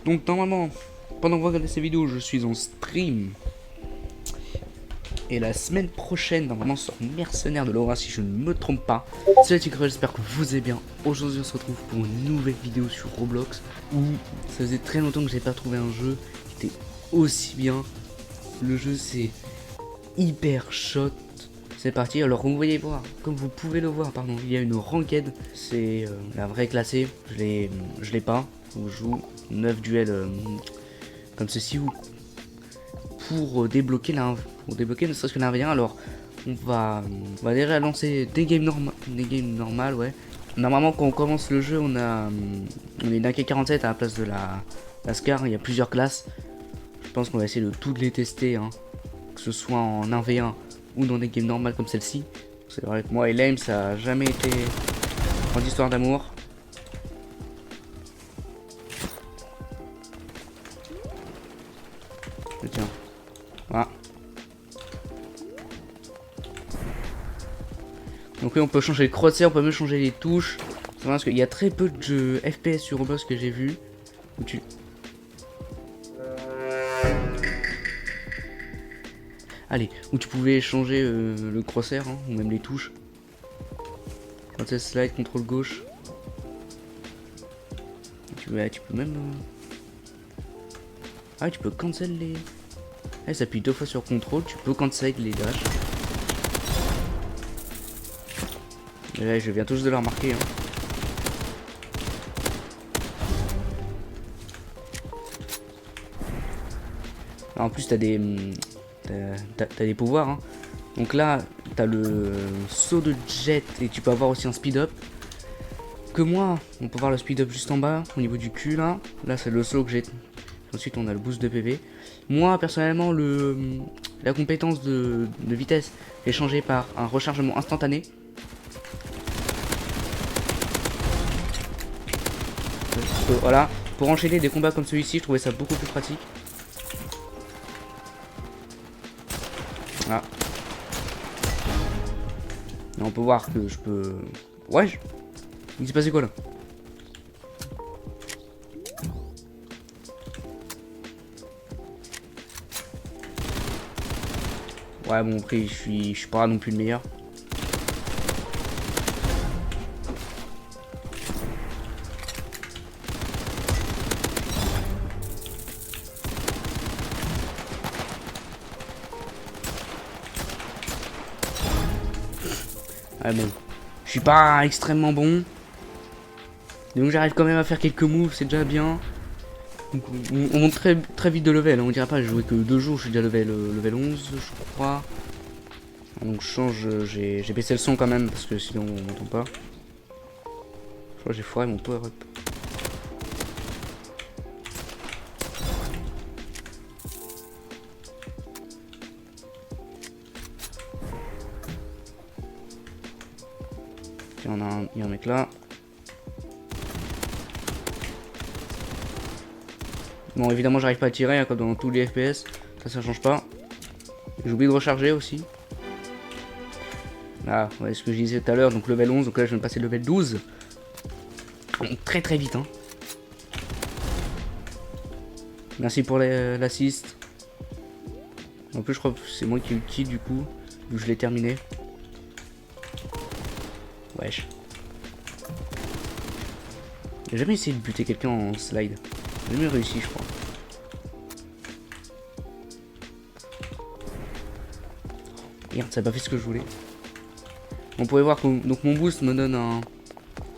Donc normalement, pendant que vous regardez ces vidéos, je suis en stream. Et la semaine prochaine, normalement, sur Mercenaires de Laura, si je ne me trompe pas. Salut Tigre, j'espère que vous allez bien. Aujourd'hui, on se retrouve pour une nouvelle vidéo sur Roblox. Où ça faisait très longtemps que j'avais pas trouvé un jeu qui était aussi bien. Le jeu, c'est hyper shot. C'est parti, alors vous voyez voir, comme vous pouvez le voir, pardon, il y a une ranked. C'est la vraie classée, je l'ai pas. Faut que je joue 9 duels comme ceci ou pour débloquer ne serait-ce que l'un. Alors on va déjà lancer des games normales, ouais. Normalement quand on commence le jeu on est d'un K47 à la place de la Scar. Il y a plusieurs classes. Je pense qu'on va essayer de toutes les tester, hein. Que ce soit en 1v1 ou dans des games normales comme celle-ci. C'est vrai que moi et Lame ça a jamais été en histoire d'amour. Tiens, voilà. Donc oui, on peut changer le crosshair, on peut même changer les touches. C'est vrai parce qu'il y a très peu de jeux FPS sur Roblox que j'ai vu où tu... Allez, où tu pouvais changer le crosshair, hein, ou même les touches. Quand c'est slide, contrôle gauche. Tu peux même... Ah, tu peux cancel les... Ah, ça appuie 2 fois sur contrôle, tu peux cancel les dash. Et là, je viens tous de le remarquer, hein. Alors, en plus, t'as des... T'as des pouvoirs, hein. Donc là, t'as le saut de jet et tu peux avoir aussi un speed up. Que moi, on peut voir le speed up juste en bas, au niveau du cul là. Là, c'est le saut que j'ai. Ensuite, on a le boost de PV. Moi, personnellement, la compétence de vitesse est changée par un rechargement instantané. Voilà, pour enchaîner des combats comme celui-ci, je trouvais ça beaucoup plus pratique. Voilà. Et on peut voir que je peux... Ouais, il s'est passé quoi là? Ouais, bon, après, je suis pas non plus le meilleur. Ouais, bon, je suis pas extrêmement bon. Donc j'arrive quand même à faire quelques moves, c'est déjà bien. Donc, on monte très vite de level, hein. On dirait pas, j'ai joué que 2 jours, je suis déjà level 11, je crois. Donc je change, j'ai baissé le son quand même, parce que sinon on m'entend pas. Je crois que j'ai foiré mon power up. Tiens, il y a un mec là. Bon, évidemment, j'arrive pas à tirer, hein, comme dans tous les FPS. Ça change pas. J'ai oublié de recharger aussi. Ah, ouais, ce que je disais tout à l'heure, donc level 11, donc là je viens de passer level 12. Donc très vite, hein. Merci pour l'assist. En plus, je crois que c'est moi qui ai eu le kill du coup, vu que je l'ai terminé. Wesh. J'ai jamais essayé de buter quelqu'un en slide. J'ai jamais réussi, je crois. Merde, ça n'a pas fait ce que je voulais. On pouvait voir que donc mon boost me donne un...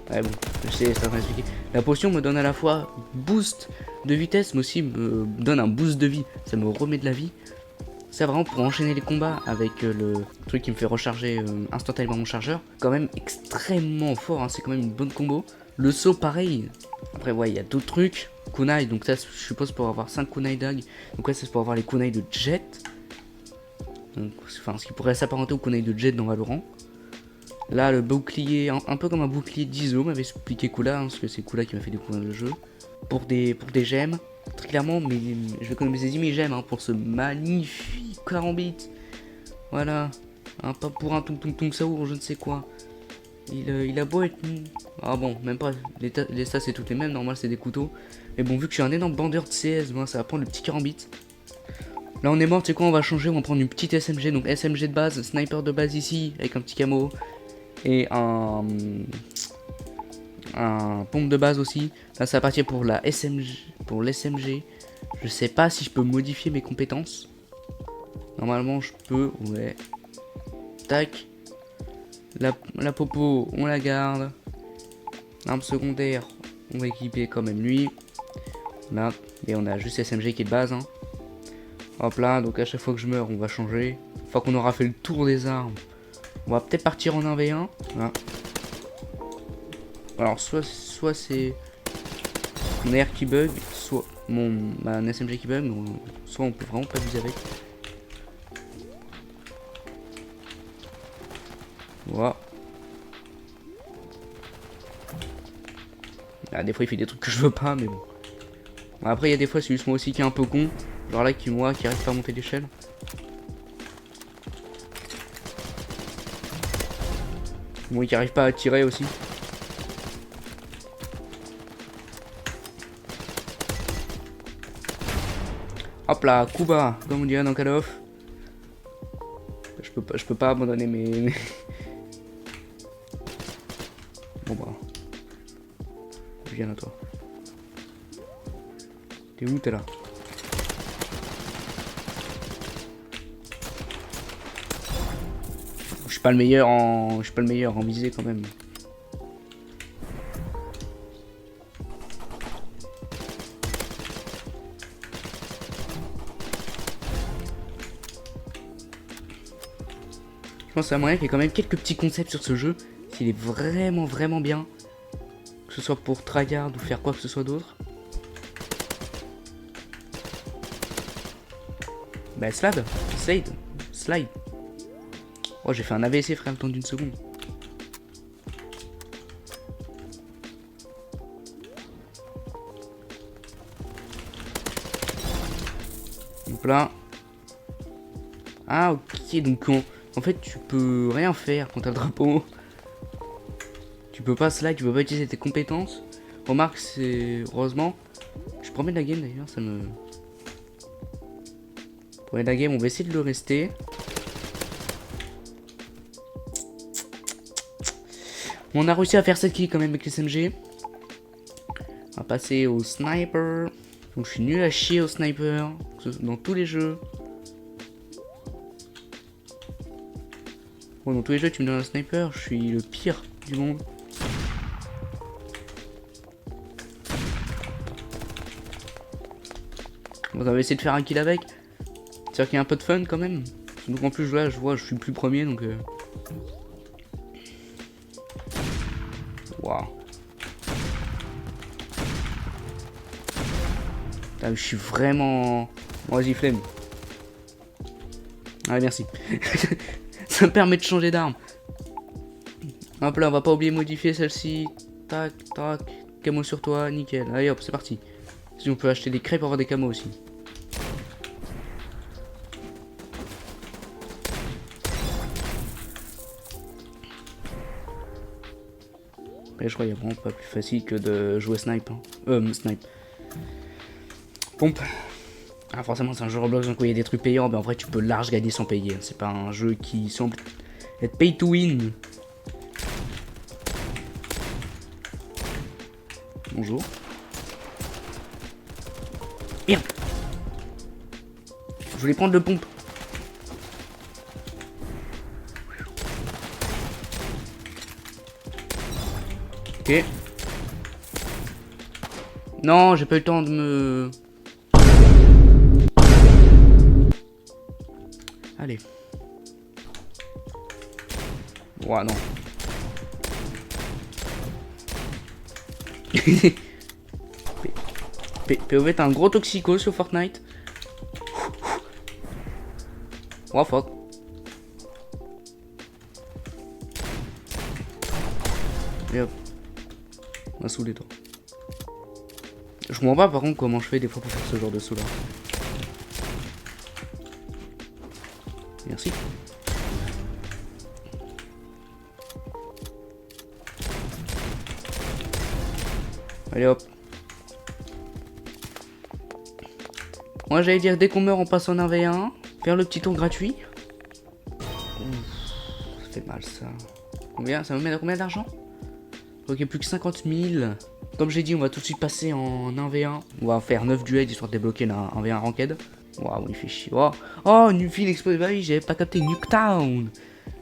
Ouais bon, je sais, ça va expliquer. La potion me donne à la fois boost de vitesse, mais aussi me donne un boost de vie. Ça me remet de la vie. C'est vraiment pour enchaîner les combats avec le truc qui me fait recharger instantanément mon chargeur. Quand même extrêmement fort, hein, c'est quand même une bonne combo. Le saut pareil. Après ouais, il y a d'autres trucs. Kunai, donc ça je suppose pour avoir 5 kunai dag. Donc ouais, c'est pour avoir les kunai de jet. Donc, enfin, ce qui pourrait s'apparenter au kunai de jet dans Valorant. Là, le bouclier, un peu comme un bouclier d'ISO, m'avait expliqué Kula, hein, parce que c'est Kula qui m'a fait découvrir le jeu. Pour des gemmes, très clairement, mais je vais économiser mes gemmes, hein, pour ce magnifique karambit. Voilà, hein, pas pour un tung sao, je ne sais quoi. Il a beau être... Ah bon, même pas, les stats c'est toutes les mêmes, normal c'est des couteaux. Mais bon, vu que je suis un énorme bandeur de CS, moi ça va prendre le petit carambit. Là on est mort, tu sais quoi, on va changer, on va prendre une petite SMG. Donc SMG de base, sniper de base ici, avec un petit camo. Et un pompe de base aussi. Là ça va partir pour la SMG, pour l'SMG. Je sais pas si je peux modifier mes compétences. Normalement je peux, ouais. Tac. La popo, on la garde. L'arme secondaire, on va équiper quand même lui. Là, et on a juste SMG qui est de base. Hein. Hop là, donc à chaque fois que je meurs, on va changer. Une fois qu'on aura fait le tour des armes, on va peut-être partir en 1v1. Là. Alors, soit c'est mon air qui bug, soit un SMG qui bug, soit on peut vraiment pas viser avec. Voilà. Ah, des fois il fait des trucs que je veux pas, mais bon. Après il y a des fois c'est juste moi aussi qui est un peu con. Genre là qui arrive pas à monter l'échelle. Moi qui arrive pas à tirer aussi. Hop là, Kuba, comme on dirait dans Call of. Je peux pas abandonner mes... Bon bah. Viens à toi. T'es où? T'es là. Je suis pas le meilleur en visée quand même. Je pense à moyen qu'il y a quand même quelques petits concepts sur ce jeu. S'il est vraiment bien. Que ce soit pour tryhard ou faire quoi que ce soit d'autre. Bah slide. Oh j'ai fait un AVC frère le temps d'une seconde. Donc là. Ah ok, donc en fait tu peux rien faire quand t'as le drapeau. Tu peux pas slide, tu peux pas utiliser tes compétences. Remarque, c'est... Heureusement. Je promets de la game d'ailleurs, ça me... Promets de la game, on va essayer de le rester. On a réussi à faire 7 kills quand même avec les SMG. On va passer au sniper. Donc je suis nul à chier au sniper. Dans tous les jeux. Bon, dans tous les jeux, tu me donnes un sniper, je suis le pire du monde. Bon, on va essayer de faire un kill avec. C'est-à-dire qu'il y a un peu de fun quand même. Donc en plus là, je vois, je suis plus premier donc. Waouh. Je suis vraiment. Bon, vas-y, flemme. Allez, merci. Ça me permet de changer d'arme. Hop là, on va pas oublier de modifier celle-ci. Tac, tac. Camo sur toi, nickel. Allez hop, c'est parti. Si on peut acheter des crêpes pour avoir des camos aussi. Et je crois qu'il y a vraiment pas plus facile que de jouer snipe. Hein. Snipe. Pompe. Ah, forcément, c'est un jeu Roblox donc il y a des trucs payants, mais en vrai, tu peux large gagner sans payer. C'est pas un jeu qui semble être pay to win. Bonjour. Merde. Je voulais prendre le pompe. Ok. Non, j'ai pas eu le temps de me... Allez. Ouah, non. POV, t'as un gros toxico sur Fortnite. Ouah, fuck. Et hop. On a saoulé, toi. Je comprends pas par contre comment je fais des fois pour faire ce genre de saut là. Merci. Allez hop. Moi j'allais dire dès qu'on meurt on passe en 1v1. Faire le petit tour gratuit. Ça fait mal ça. Combien? Ça me met à combien d'argent? Ok, plus que 50 000. Comme j'ai dit, on va tout de suite passer en 1v1. On va faire 9 duels histoire de débloquer un 1v1 ranked. Waouh, il fait chier. Oh, une ville explosée. Bah oui, j'avais pas capté Nuketown.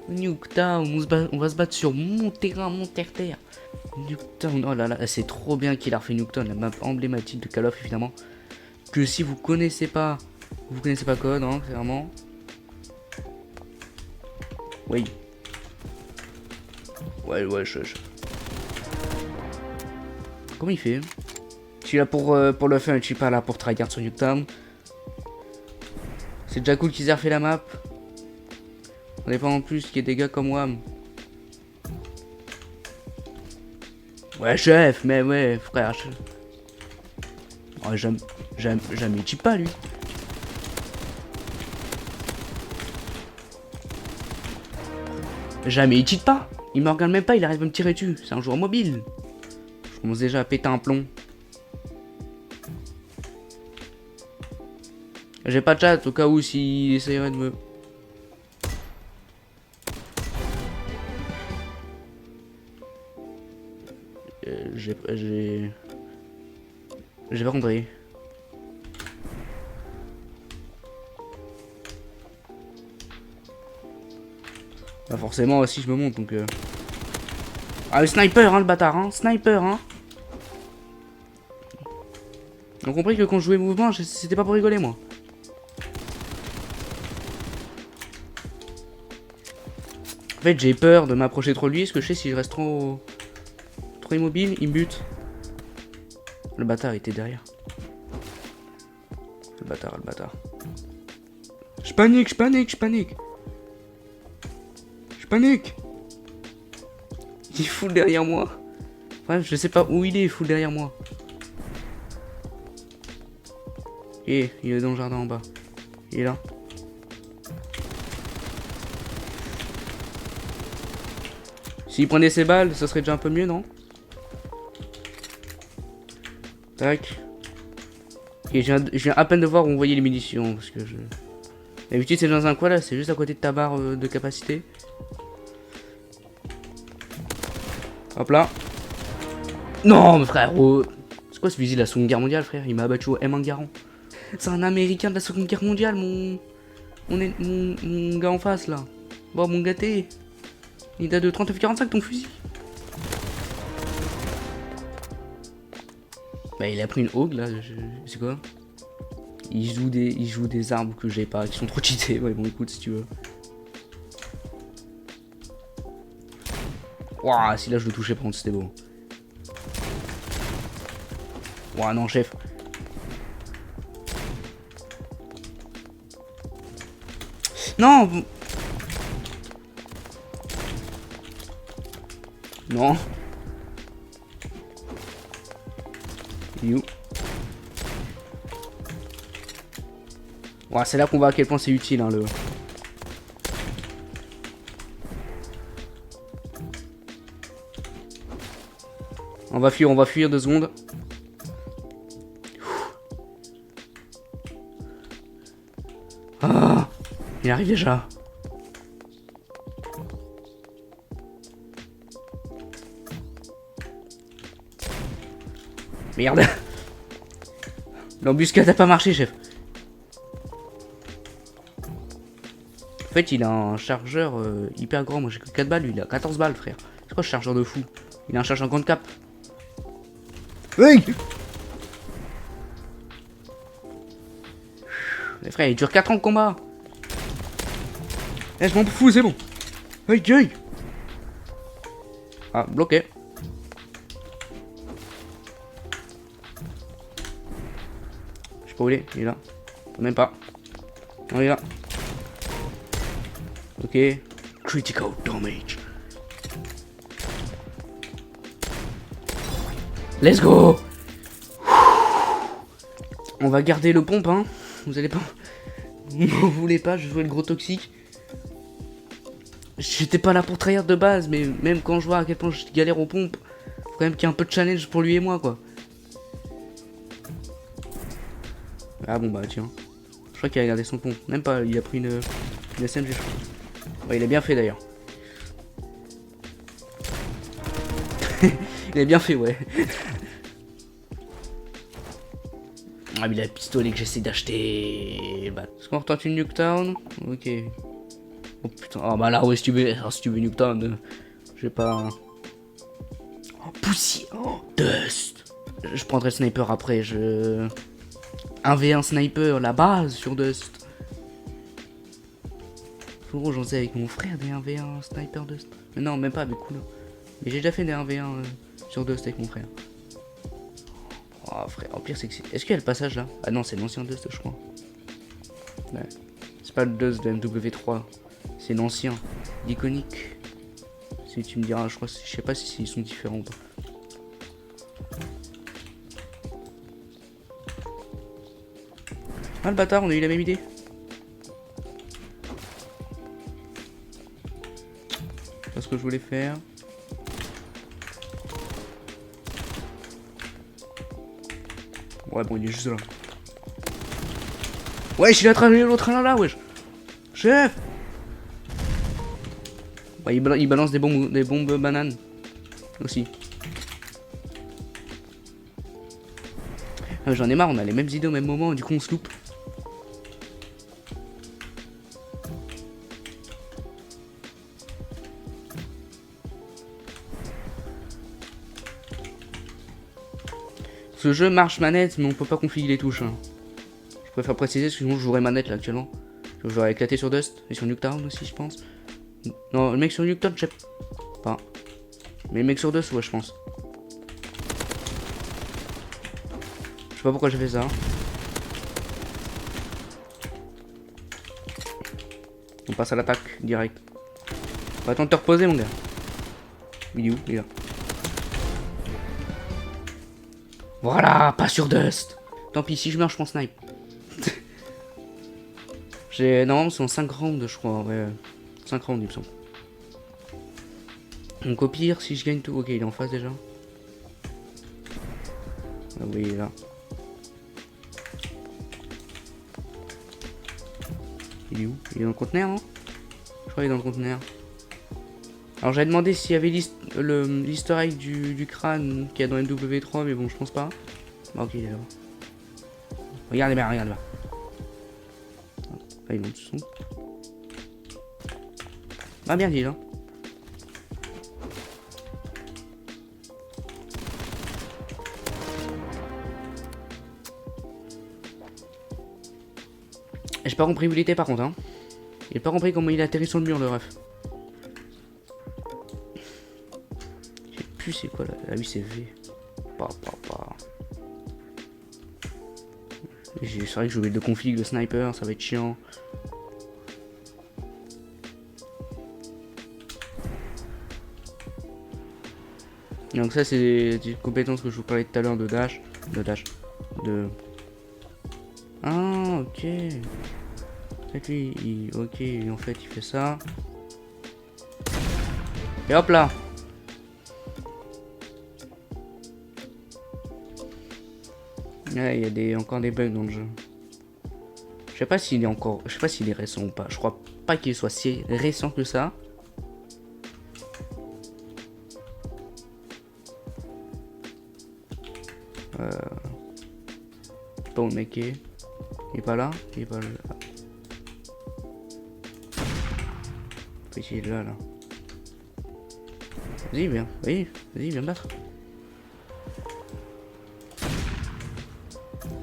Nuketown, on va se battre sur mon terrain, mon terre-terre. Nuketown, oh là là, c'est trop bien qu'il a refait Nuketown, la map emblématique de Call of évidemment. Que si vous connaissez pas code, hein, clairement. Oui. Ouais, comment il fait? Je suis là pour le fun, je suis pas là pour tryhard sur Nuketown. C'est déjà cool qu'ils aient refait la map. On n'est pas en plus qu'il y ait des gars comme WAM. Ouais chef, mais ouais frère. Oh, jamais il cheat pas lui. Jamais il cheat pas. Il me regarde même pas, il arrive à me tirer dessus. C'est un joueur mobile. Je commence déjà à péter un plomb. J'ai pas de chat au cas où s'il essayerait de me... J'ai pas compris. Bah forcément aussi je me monte donc Ah le sniper hein le bâtard hein. Sniper hein. On a compris que quand je jouais mouvement c'était pas pour rigoler moi. En fait j'ai peur de m'approcher trop de lui. Parce que je sais si je reste trop immobile il me bute. Le bâtard était derrière. Le bâtard. Je panique. Il est full derrière moi. Bref, je sais pas où il est full derrière moi. Et il est dans le jardin en bas. Il est là. S'il prenait ses balles, ça serait déjà un peu mieux, non? Tac. Et je viens à peine de voir où on voyait les munitions. Parce que je... D'habitude c'est dans un coin là, c'est juste à côté de ta barre de capacité. Hop là. Non mais frère, c'est quoi ce fusil de la Seconde Guerre mondiale frère? Il m'a abattu au M1 Garand. C'est un américain de la Seconde Guerre mondiale mon gars en face là. Bon mon gâté. Il date de 39-45 ton fusil. Bah il a pris une Hog là, c'est quoi? Il joue des armes que j'ai pas, qui sont trop cheatées. Ouais bon écoute si tu veux. Waouh, si là je le touchais par contre c'était beau. Waouh non chef. Non. Non. You. Ouais, c'est là qu'on voit à quel point c'est utile hein, le... On va fuir 2 secondes. Ah, il arrive déjà. Merde. L'embuscade a pas marché, chef. En fait, il a un chargeur hyper grand. Moi, j'ai que 4 balles. Lui, il a 14 balles, frère. C'est quoi ce chargeur de fou? Il a un chargeur grande cap. Oui. Mais frère, il dure 4 ans de combat. Eh, je m'en fous, c'est bon. Aïe. Ah, bloqué. Je sais pas où il est là. Même pas. Non, il est là. Ok. Critical damage. Let's go. On va garder le pompe, hein. Vous allez pas... Vous voulez pas, je jouais le gros toxique. J'étais pas là pour trahir de base, mais même quand je vois à quel point je galère aux pompes, faut quand même qu'il y ait un peu de challenge pour lui et moi, quoi. Ah bon bah tiens. Je crois qu'il a gardé son pont. Même pas, il a pris une SMG je crois. Ouais, il a bien fait d'ailleurs. Il a bien fait ouais. Ah mais la pistolet que j'essaie d'acheter. Bah, est-ce qu'on retente une Nuketown? Ok. Oh putain, ah bah là ouais si tu veux, si tu veux Nuketown, je vais pas... Oh poussière, oh, Dust. Je prendrai le sniper après, 1v1 sniper, la base sur Dust. Faut j'en sais avec mon frère des 1v1 sniper Dust. Mais non, même pas avec Kulo. Mais j'ai déjà fait des 1v1 sur Dust avec mon frère. Oh frère, au pire c'est que c'est... Est-ce qu'il y a le passage là? Ah non, c'est l'ancien Dust je crois. Ouais. C'est pas le Dust de MW3. C'est l'ancien, l'iconique. Si tu me diras, je sais pas si ils sont différents ou pas. Ah le bâtard, on a eu la même idée. C'est pas ce que je voulais faire. Ouais bon il est juste là. Ouais il a traversé l'autre là wesh. Chef. Ouais, il balance des bombes bananes aussi. Ah, j'en ai marre, on a les mêmes idées au même moment, du coup on se loupe. Ce jeu marche manette, mais on peut pas configurer les touches. Hein. Je préfère préciser, parce que sinon je jouerais manette là actuellement. Je jouerais éclaté sur Dust et sur Nuketown aussi, je pense. Non, le mec sur Nuketown, je sais pas. Mais le mec sur Dust, ouais, je pense. Je sais pas pourquoi j'ai fait ça. On passe à l'attaque direct. On va attendre de te reposer, mon gars. Il est où? Il est là. Voilà, pas sur Dust. Tant pis, si je meurs, je prends snipe. Normalement, c'est en 5 rounds, je crois. Ouais, 5 rounds, il me semble. Donc, au pire, si je gagne tout. Ok, il est en face déjà. Ah oui, il est là. Il est où? Il est dans le conteneur, non? Je crois qu'il est dans le conteneur. Alors, j'avais demandé s'il y avait l'easter egg du crâne qu'il y a dans MW3, mais bon, je pense pas. Ah, ok, il est là. Regardez bien, regarde là. Ah, il monte son. Ah, bien dit là. J'ai pas compris où il était par contre. Hein. J'ai pas compris comment il a atterri sur le mur, le ref. Je sais plus c'est quoi là. Ah oui, c'est V. C'est vrai que je vais le config, le sniper, ça va être chiant. Donc ça c'est des compétences que je vous parlais tout à l'heure de dash. Ah ok. Lui, ok, en fait il fait ça. Et hop là. Ouais, il y a encore des bugs dans le jeu. Je sais pas s'il est récent ou pas. Je crois pas qu'il soit si récent que ça. Je sais pas où le mec est. Il est pas là. Il est pas là. Il est là, là. Vas-y, viens. Vas-y, viens me battre.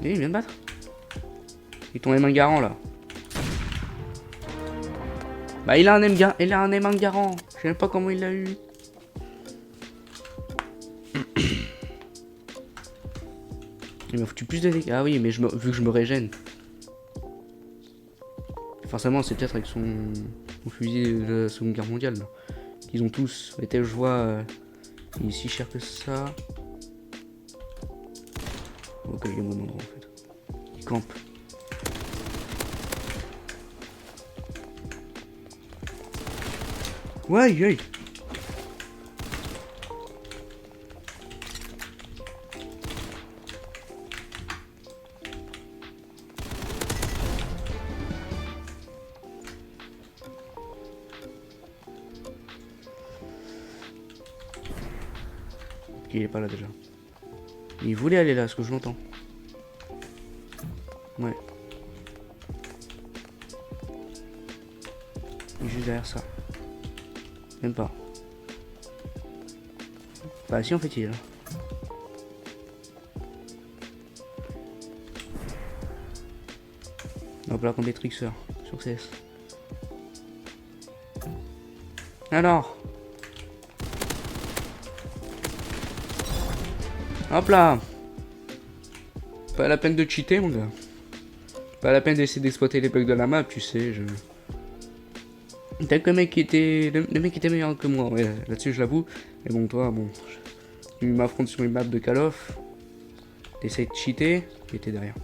Vas-y, viens me battre. Il ton M1 garant là. Bah il a un M1 garant. Je sais même pas comment il l'a eu. Il m'a foutu plus de dégâts. Ah oui, mais vu que je me régène. Forcément, c'est peut-être avec son fusil de la Seconde Guerre mondiale. Là. Ils ont tous. Et tel je vois, il est si cher que ça. Ok, il est au bon endroit en fait. Il campe. Ouais, aïe. Ok, il est pas là déjà. Il voulait aller là, ce que je l'entends. Ouais. Il est juste derrière ça. Même pas. Bah si, en fait il est là. Hop là, contre Trixer sur CS. Alors. Hop là. Pas la peine de cheater, mon gars. Pas la peine d'essayer d'exploiter les bugs de la map, tu sais, Peut-être que le mec était... Le mec était meilleur que moi, ouais, là-dessus je l'avoue. Mais bon, toi, bon... Tu m'affrontes sur une map de Call of. T'essayes de cheater, il était derrière.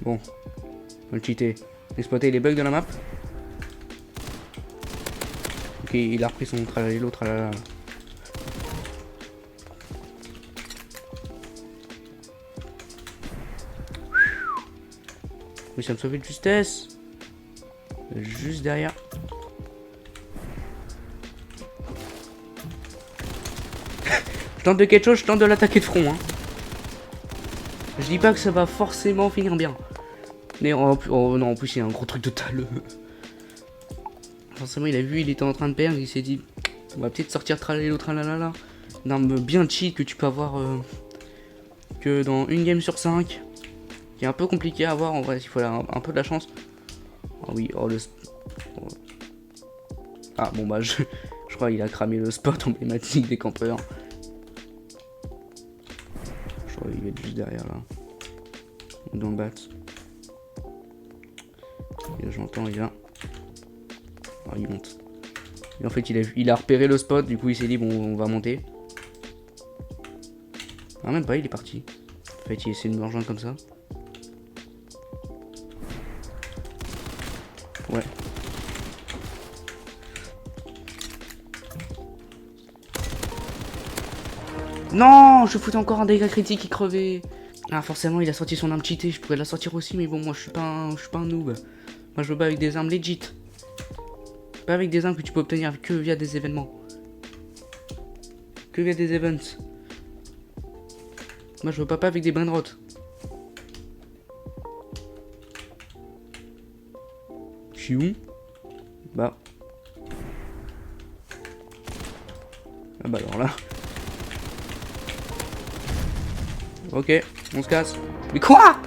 Bon. On cheater. Exploiter les bugs de la map. Ok, il a repris son tralala, l'autre tralala. Oui, ça me sauver de justesse. Juste derrière. Je tente de quelque chose, je tente de l'attaquer de front. Hein. Je dis pas que ça va forcément finir bien. Mais non, en plus il y a un gros truc de taleux. Forcément il a vu, il était en train de perdre, il s'est dit on va peut-être sortir tralala tralala. Une arme bien cheat que tu peux avoir que dans une game sur 5. Qui est un peu compliqué à avoir en vrai, il faut un peu de la chance. Ah oui, oh le... Oh. Ah bon bah je crois qu'il a cramé le spot emblématique des campeurs. Je crois qu'il va être juste derrière là. Dans le bat. Je l'entends, il est là. Ah, il monte. Et en fait il a repéré le spot, du coup il s'est dit bon on va monter. Ah même pas, il est parti. En fait il essaie de me rejoindre comme ça. Ouais. Non, je foutais encore un dégât critique qui crevait. Ah forcément il a sorti son arme cheatée, je pourrais la sortir aussi mais bon moi je suis pas un noob. Moi je veux pas avec des armes legit. Pas avec des armes que tu peux obtenir que via des événements. Que via des events. Moi je veux pas avec des brain rot. Je suis où? Bah. Ah bah alors là. Ok, on se casse. Mais quoi?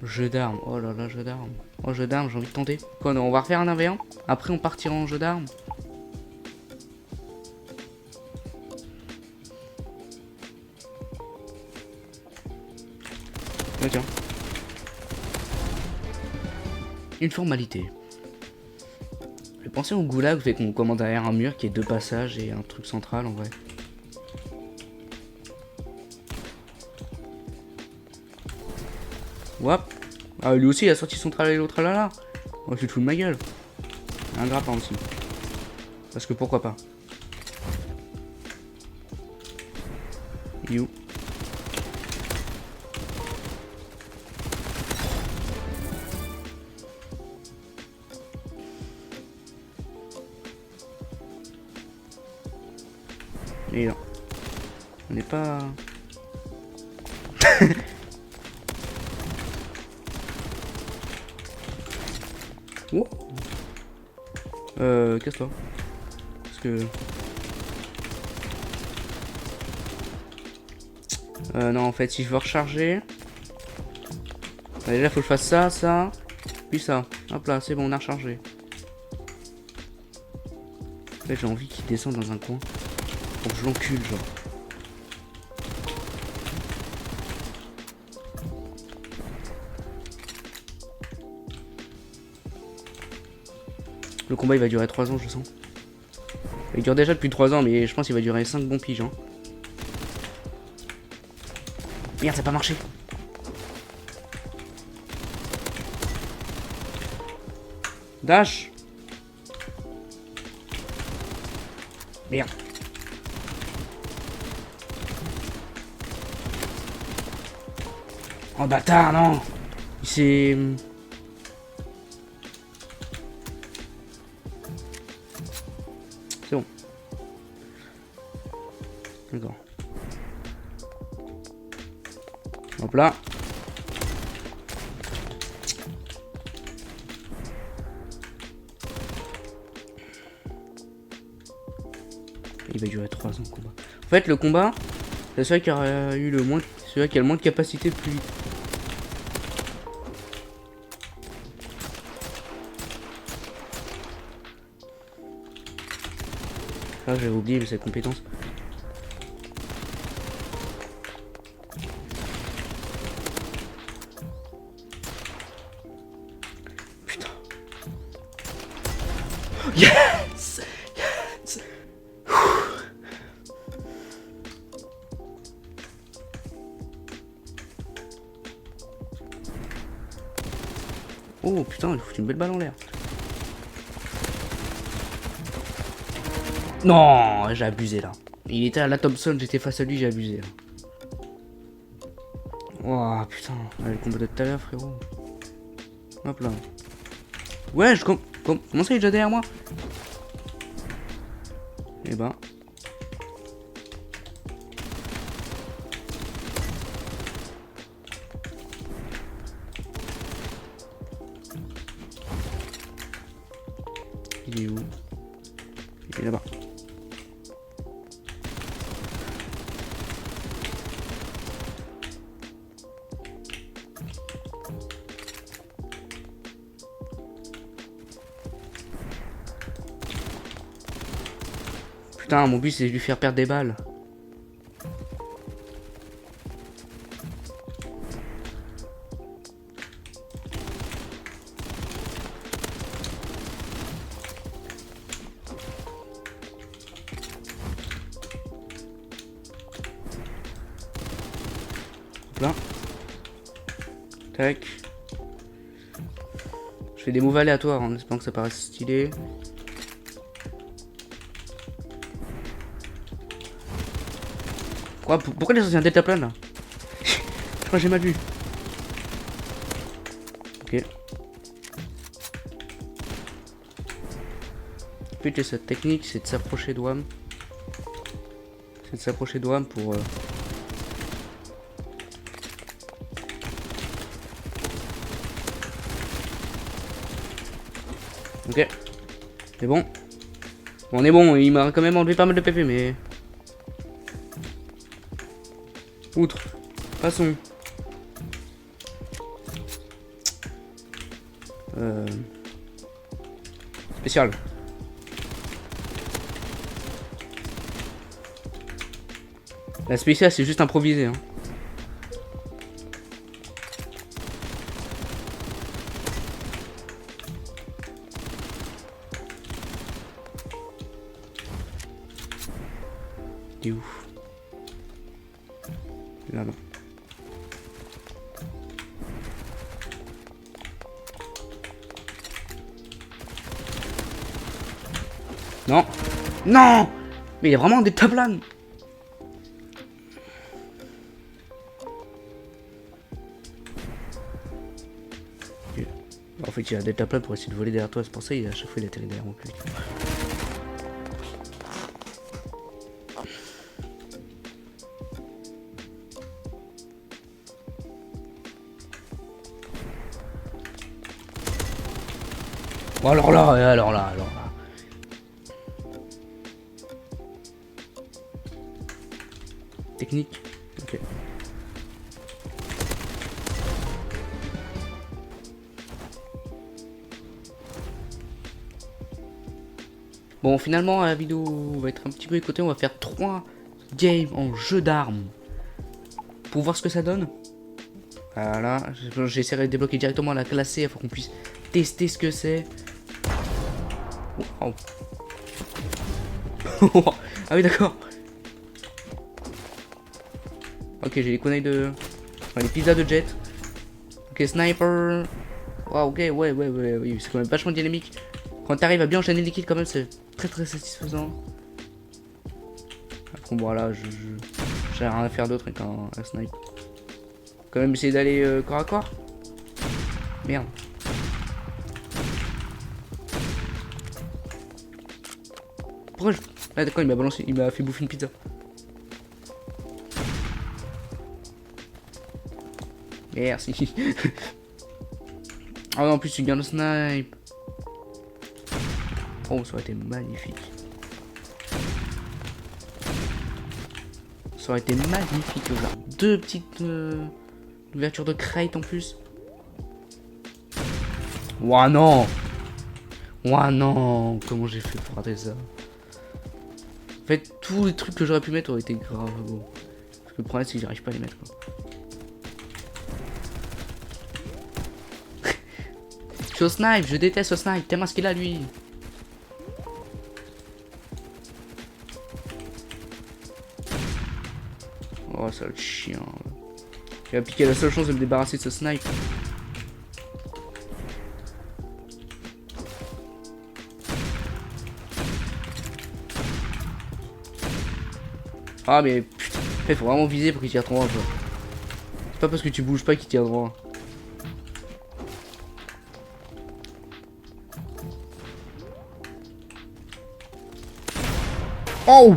Jeu d'armes, oh là là, jeu d'armes. Oh, jeu d'armes, j'ai envie de tenter. Quoi, non, on va refaire un 1v1. Après, on partira en jeu d'armes. Ouais, tiens. Une formalité. Je pensais au goulag, fait qu'on commande derrière un mur qui est 2 passages et un truc central en vrai. Wap. Ah lui aussi il a sorti son tralala l'autre tralala. Oh je te fous de ma gueule. Un grappin aussi. Parce que pourquoi pas. You. Et non. On n'est pas... Oh. Casse-toi. Parce que... non, en fait, si je veux recharger... Déjà, faut que je fasse ça, ça... Puis ça. Hop là, c'est bon, on a rechargé. En fait, j'ai envie qu'il descende dans un coin. Pour que je l'encule, genre. Le combat il va durer 3 ans je sens. Il dure déjà depuis 3 ans mais je pense qu'il va durer 5 bons piges hein. Merde ça n'a pas marché. Dash. Merde. Oh bâtard non. Il s'est... D'accord. Hop là. Il va durer 3 ans le combat. En fait, le combat, c'est celui qui a eu le moins, celui qui a le moins de capacité de plus vite. Ah, j'avais oublié cette compétence. Putain. Yes! Yes! Oh putain, il faut une belle balle en l'air. Non, j'ai abusé là. Il était à la Thompson, j'étais face à lui, j'ai abusé là. Oh putain, le combat de tout à l'heure, frérot. Hop là. Ouais, comment ça, il est déjà derrière moi? Eh ben. Il est où? Il est là-bas. Putain, mon but c'est de lui faire perdre des balles. Là. Tac. Je fais des moves aléatoires en espérant que ça paraisse stylé. Pourquoi les anciens delta plane là? Je crois que j'ai mal vu. Ok. Puis cette technique c'est de s'approcher de WAM. C'est de s'approcher de WAM pour... Ok. C'est bon. On est bon, il m'a quand même enlevé pas mal de PV mais... Outre. Passons. Spécial. La spéciale c'est juste improvisé hein. Il est où? Là-bas. Non. Non. Mais il y a vraiment des tablanes. En fait il y a des tablanes pour essayer de voler derrière toi. C'est pour ça qu'à chaque fois il atterrit derrière mon cul. Bon alors là. Technique. Ok. Bon finalement la vidéo va être un petit peu écoutée. On va faire 3 games en jeu d'armes. Pour voir ce que ça donne. Voilà. J'essaierai de débloquer directement la classe C afin qu'on puisse tester ce que c'est. Oh. Ah oui d'accord. Ok j'ai les kunai de... Enfin les pizzas de jet. Ok sniper. Wow, ok ouais oui c'est quand même vachement dynamique. Quand t'arrives à bien enchaîner les kills quand même c'est très satisfaisant. Après voilà j'ai rien à faire d'autre avec un snipe. Quand même essayer d'aller corps à corps. Merde. Pourquoi je... Ah d'accord il m'a balancé, il m'a fait bouffer une pizza. Merci. Ah non, en plus tu gardes le snipe. Oh, ça aurait été magnifique. Ça aurait été magnifique. Là. Deux petites ouvertures de crate en plus. Ouah non. Ouah non. Comment j'ai fait pour rater ça? En fait, tous les trucs que j'aurais pu mettre auraient été grave beaux. Parce que le problème c'est que j'arrive pas à les mettre quoi. Je suis au snipe, je déteste au snipe, t'es masqué là lui. Oh sale chien. J'ai appliqué la seule chance de me débarrasser de ce snipe. Ah mais putain, il faut vraiment viser pour qu'il tire droit quoi. C'est pas parce que tu bouges pas qu'il tire droit. Oh!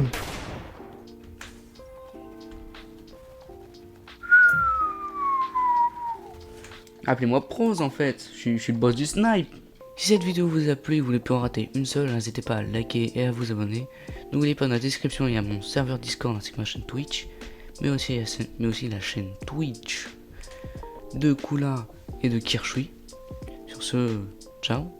Appelez-moi Prose en fait, je suis le boss du snipe. Si cette vidéo vous a plu et vous voulez plus en rater une seule, n'hésitez pas à liker et à vous abonner. N'oubliez pas dans la description, il y a mon serveur Discord ainsi que ma chaîne Twitch, mais aussi la chaîne Twitch de Kula et de Kirshui. Sur ce, ciao.